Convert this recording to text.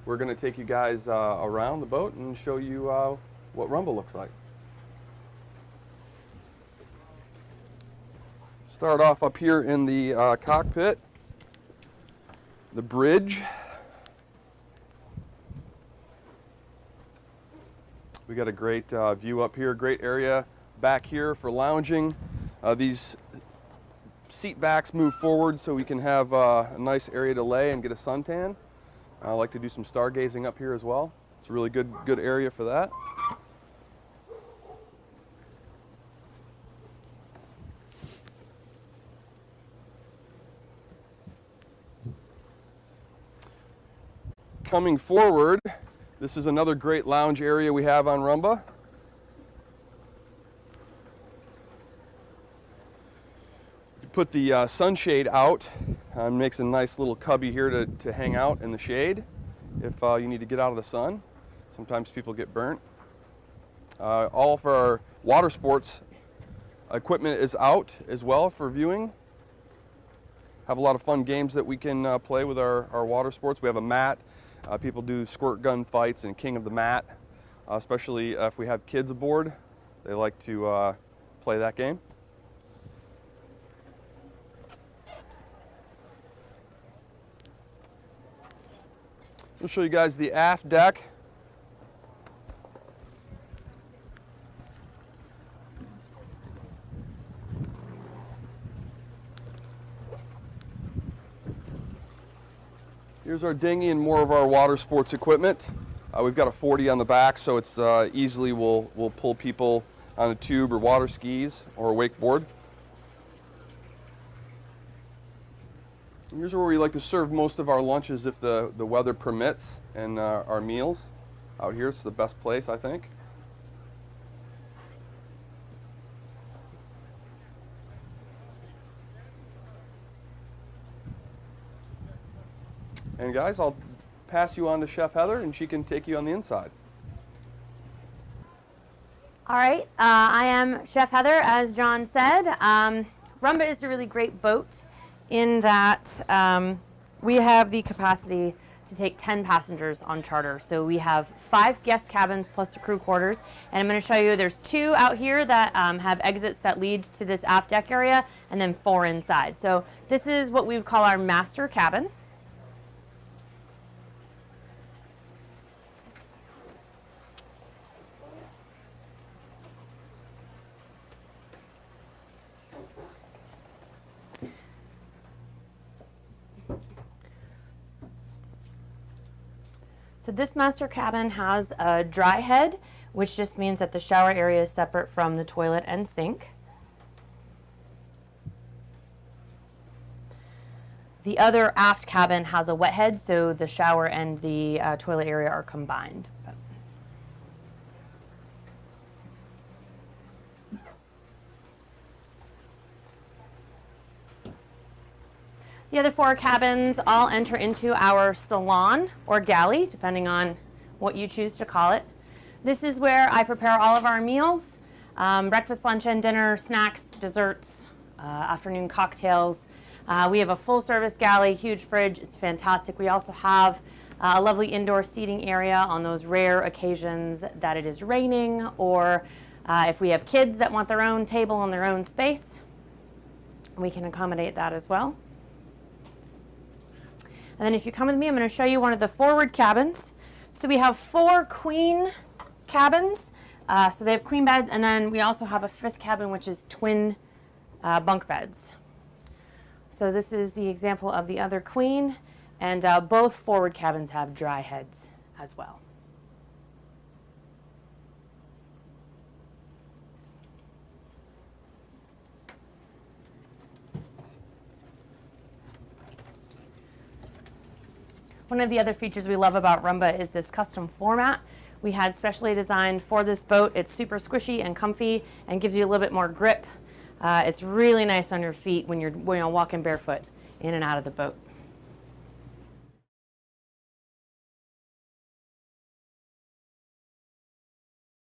we're going to take you guys around the boat and show you what RUMBA looks like. Start off up here in the cockpit, the bridge. We got a great view up here, great area back here for lounging. These seat backs move forward so we can have a nice area to lay and get a suntan. I like to do some stargazing up here as well. It's a really good area for that. Coming forward, this is another great lounge area we have on RUMBA. You put the sunshade out, makes a nice little cubby here to hang out in the shade if you need to get out of the sun. Sometimes people get burnt. All of our water sports equipment is out as well for viewing. Have a lot of fun games that we can play with our water sports. We have a mat. People do squirt gun fights and king of the mat, especially if we have kids aboard. They like to play that game. We'll show you guys the aft deck. Here's our dinghy and more of our water sports equipment. We've got a 40 on the back, so it's easily we'll pull people on a tube or water skis or a wakeboard. Here's where we like to serve most of our lunches if the weather permits, and our meals. Out here, it's the best place, I think. And guys, I'll pass you on to Chef Heather, and she can take you on the inside. All right, I am Chef Heather, as John said. RUMBA is a really great boat in that we have the capacity to take 10 passengers on charter. So we have 5 guest cabins plus the crew quarters. And I'm going to show you there's 2 out here that have exits that lead to this aft deck area, and then 4 inside. So this is what we would call our master cabin. So this master cabin has a dry head, which just means that the shower area is separate from the toilet and sink. The other aft cabin has a wet head, so the shower and the toilet area are combined. The other 4 cabins all enter into our salon or galley, depending on what you choose to call it. This is where I prepare all of our meals, breakfast, lunch, and dinner, snacks, desserts, afternoon cocktails. We have a full service galley, huge fridge. It's fantastic. We also have a lovely indoor seating area on those rare occasions that it is raining, or if we have kids that want their own table and their own space, we can accommodate that as well. And then if you come with me, I'm going to show you one of the forward cabins. So we have 4 queen cabins. So they have queen beds, and then we also have a 5th cabin, which is twin bunk beds. So this is the example of the other queen, and both forward cabins have dry heads as well. One of the other features we love about RUMBA is this custom floor mat. We had specially designed for this boat. It's super squishy and comfy and gives you a little bit more grip. It's really nice on your feet when you're walking barefoot in and out of the boat.